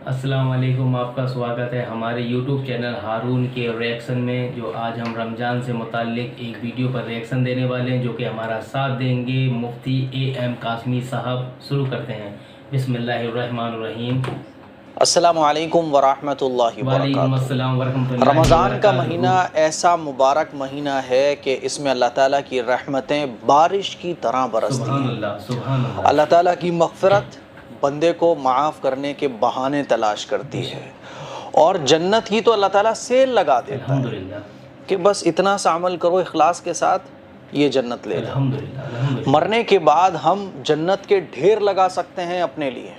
السلام علیکم، آپ کا سواگت ہے ہمارے یوٹیوب چینل ہارون کے ریئیکشن میں، جو آج ہم رمضان سے متعلق ایک ویڈیو پر ریئیکشن دینے والے ہیں، جو کہ ہمارا ساتھ دیں گے مفتی اے ایم قاسمی صاحب۔ شروع کرتے ہیں۔ بسم اللہ الرحمن الرحیم۔ السلام علیکم ورحمۃ اللہ وعلیکم وبرکاتہ۔ السلام ورحمۃ اللہ رمضان کا وبرکاتہ۔ مہینہ ایسا مبارک مہینہ ہے کہ اس میں اللہ تعالیٰ کی رحمتیں بارش کی طرح برستی سبحان ہیں۔ اللہ، سبحان اللہ۔ اللہ تعالیٰ کی مغفرت بندے کو معاف کرنے کے بہانے تلاش کرتی ہے، اور جنت کی تو اللہ تعالیٰ سیل لگا دیتا ہے الحمدللہ، کہ بس اتنا سا عمل کرو اخلاص کے ساتھ، یہ جنت لے لو۔ الحمدللہ، الحمدللہ۔ مرنے کے بعد ہم جنت کے ڈھیر لگا سکتے ہیں اپنے لیے،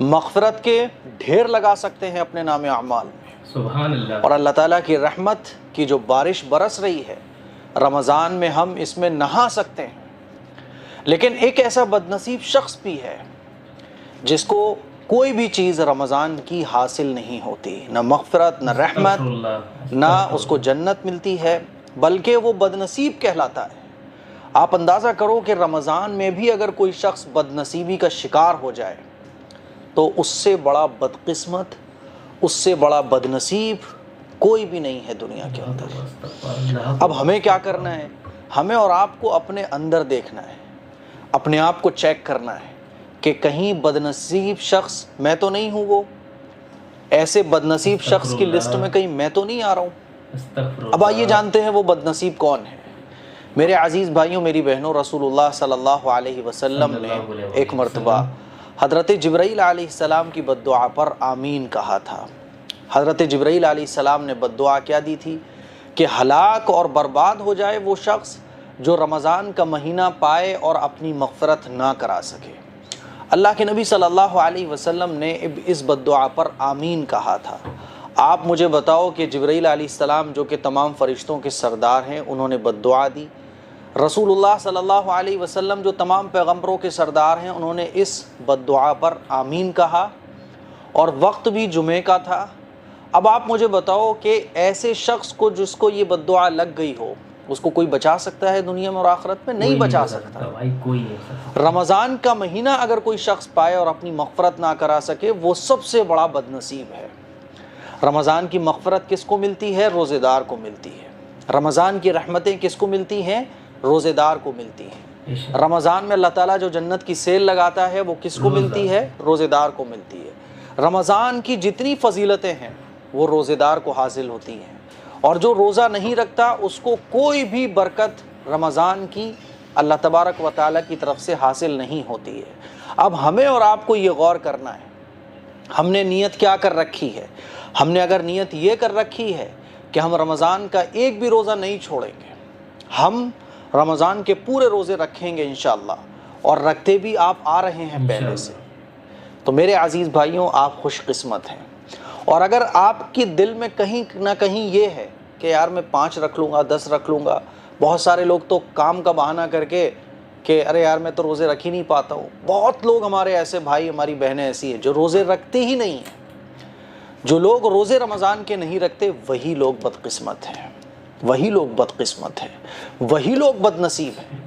مغفرت کے ڈھیر لگا سکتے ہیں اپنے نام اعمال میں، سبحان اللہ۔ اور اللہ تعالیٰ کی رحمت کی جو بارش برس رہی ہے رمضان میں، ہم اس میں نہا سکتے ہیں۔ لیکن ایک ایسا بدنصیب شخص بھی ہے جس کو کوئی بھی چیز رمضان کی حاصل نہیں ہوتی، نہ مغفرت، نہ رحمت، نہ اس کو جنت ملتی ہے، بلکہ وہ بدنصیب کہلاتا ہے۔ آپ اندازہ کرو کہ رمضان میں بھی اگر کوئی شخص بدنصیبی کا شکار ہو جائے تو اس سے بڑا بدقسمت، اس سے بڑا بدنصیب کوئی بھی نہیں ہے دنیا کے اندر۔ اب ہمیں کیا کرنا ہے؟ ہمیں اور آپ کو اپنے اندر دیکھنا ہے، اپنے آپ کو چیک کرنا ہے کہ کہیں بدنصیب شخص میں تو نہیں ہوں، وہ ایسے بدنصیب شخص کی لسٹ میں کہیں میں تو نہیں آ رہا ہوں۔ اب آئیے جانتے ہیں وہ بدنصیب کون ہے۔ میرے عزیز بھائیوں، میری بہنوں، رسول اللہ صلی اللہ علیہ وسلم نے ایک مرتبہ حضرت جبرائیل علیہ السلام کی بد دعا پر آمین کہا تھا۔ حضرت جبرائیل علیہ السلام نے بد دعا کیا دی تھی کہ ہلاک اور برباد ہو جائے وہ شخص جو رمضان کا مہینہ پائے اور اپنی مغفرت نہ کرا سکے۔ اللہ کے نبی صلی اللہ علیہ وسلم نے اس بد دعا پر آمین کہا تھا۔ آپ مجھے بتاؤ کہ جبرائیل علیہ السلام جو کہ تمام فرشتوں کے سردار ہیں، انہوں نے بد دعا دی، رسول اللہ صلی اللہ علیہ وسلم جو تمام پیغمبروں کے سردار ہیں، انہوں نے اس بد دعا پر آمین کہا، اور وقت بھی جمعے کا تھا۔ اب آپ مجھے بتاؤ کہ ایسے شخص کو جس کو یہ بد دعا لگ گئی ہو، اس کو کوئی بچا سکتا ہے دنیا میں اور آخرت میں؟ نہیں بچا سکتا۔ کوئی نہیں۔ رمضان کا مہینہ اگر کوئی شخص پائے اور اپنی مغفرت نہ کرا سکے، وہ سب سے بڑا بدنصیب ہے۔ رمضان کی مغفرت کس کو ملتی ہے؟ روزے دار کو ملتی ہے۔ رمضان کی رحمتیں کس کو ملتی ہیں؟ روزے دار کو ملتی ہیں۔ رمضان میں اللہ تعالیٰ جو جنت کی سیل لگاتا ہے وہ کس کو ملتی ہے؟ روزے دار کو ملتی ہے۔ رمضان کی جتنی فضیلتیں ہیں وہ روزے دار کو حاصل ہوتی ہیں، اور جو روزہ نہیں رکھتا اس کو کوئی بھی برکت رمضان کی اللہ تبارک و تعالیٰ کی طرف سے حاصل نہیں ہوتی ہے۔ اب ہمیں اور آپ کو یہ غور کرنا ہے، ہم نے نیت کیا کر رکھی ہے؟ ہم نے اگر نیت یہ کر رکھی ہے کہ ہم رمضان کا ایک بھی روزہ نہیں چھوڑیں گے، ہم رمضان کے پورے روزے رکھیں گے انشاءاللہ، اور رکھتے بھی آپ آ رہے ہیں پہلے سے، تو میرے عزیز بھائیوں آپ خوش قسمت ہیں۔ اور اگر آپ کے دل میں کہیں نہ کہیں یہ ہے کہ یار میں 5 رکھ لوں گا، 10 رکھ لوں گا، بہت سارے لوگ تو کام کا بہانہ کر کے کہ ارے یار میں تو روزے رکھ ہی نہیں پاتا ہوں۔ بہت لوگ ہمارے ایسے بھائی، ہماری بہنیں ایسی ہیں جو روزے رکھتے ہی نہیں ہیں۔ جو لوگ روزے رمضان کے نہیں رکھتے وہی لوگ بدقسمت ہیں، وہی لوگ بدقسمت ہیں، وہی لوگ بدنصیب ہیں۔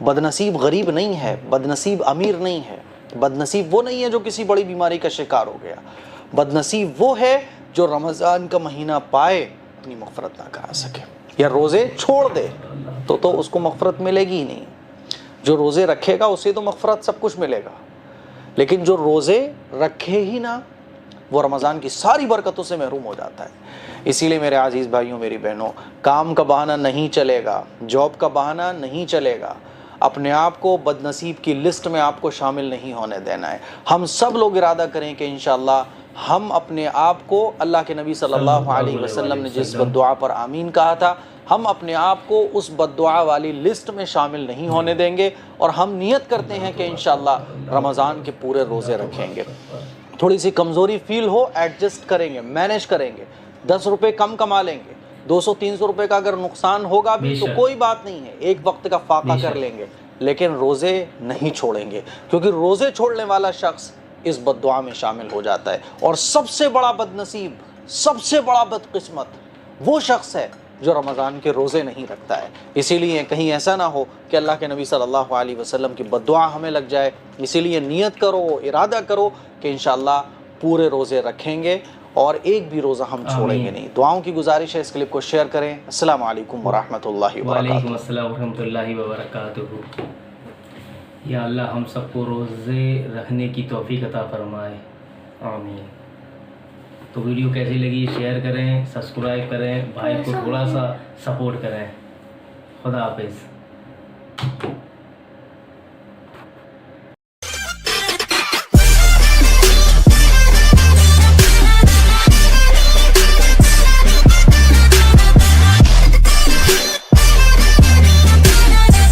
بدنصیب غریب نہیں ہے، بدنصیب امیر نہیں ہے، بدنصیب وہ نہیں ہے جو کسی بڑی بیماری کا شکار ہو گیا۔ بدنصیب وہ ہے جو رمضان کا مہینہ پائے اپنی مغفرت نہ کرا سکے، یا روزے چھوڑ دے تو اس کو مغفرت ملے گی ہی نہیں۔ جو روزے رکھے گا اسے تو مغفرت سب کچھ ملے گا، لیکن جو روزے رکھے ہی نہ وہ رمضان کی ساری برکتوں سے محروم ہو جاتا ہے۔ اسی لیے میرے عزیز بھائیوں، میری بہنوں، کام کا بہانہ نہیں چلے گا، جاب کا بہانہ نہیں چلے گا، اپنے آپ کو بدنصیب کی لسٹ میں آپ کو شامل نہیں ہونے دینا ہے۔ ہم سب لوگ ارادہ کریں کہ انشاءاللہ ہم اپنے آپ کو اللہ کے نبی صلی اللہ علیہ وسلم نے جس بد دعا پر آمین کہا تھا، ہم اپنے آپ کو اس بد دعا والی لسٹ میں شامل نہیں ہونے دیں گے، اور ہم نیت کرتے ہیں کہ انشاءاللہ رمضان کے پورے روزے رکھیں گے۔ تھوڑی سی کمزوری فیل ہو، ایڈجسٹ کریں گے، مینیج کریں گے، 10 روپے کم کما لیں گے، 200-300 روپے کا اگر نقصان ہوگا بھی تو کوئی بات نہیں ہے، ایک وقت کا فاقہ کر لیں گے، لیکن روزے نہیں چھوڑیں گے، کیونکہ روزے چھوڑنے والا شخص اس بد دعا میں شامل ہو جاتا ہے۔ اور سب سے بڑا بدنصیب، سب سے بڑا بدقسمت وہ شخص ہے جو رمضان کے روزے نہیں رکھتا ہے۔ اسی لیے کہیں ایسا نہ ہو کہ اللہ کے نبی صلی اللہ علیہ وسلم کی بد دعا ہمیں لگ جائے۔ اسی لیے نیت کرو، ارادہ کرو کہ انشاءاللہ پورے روزے رکھیں گے اور ایک بھی روزہ ہم چھوڑیں گے نہیں. دعاؤں کی گزارش ہے اس کلپ کو شیئر کریں. السلام علیکم ورحمۃ اللہ وبرکاتہ. وعلیکم السلام ورحمۃ اللہ وبرکاتہ. یا اللہ ہم سب کو روزے رکھنے کی توفیق عطا فرمائے, آمین. تو ویڈیو کیسی لگی شیئر کریں, سبسکرائب کریں, بھائی کو تھوڑا سا سپورٹ کریں. خدا حافظ.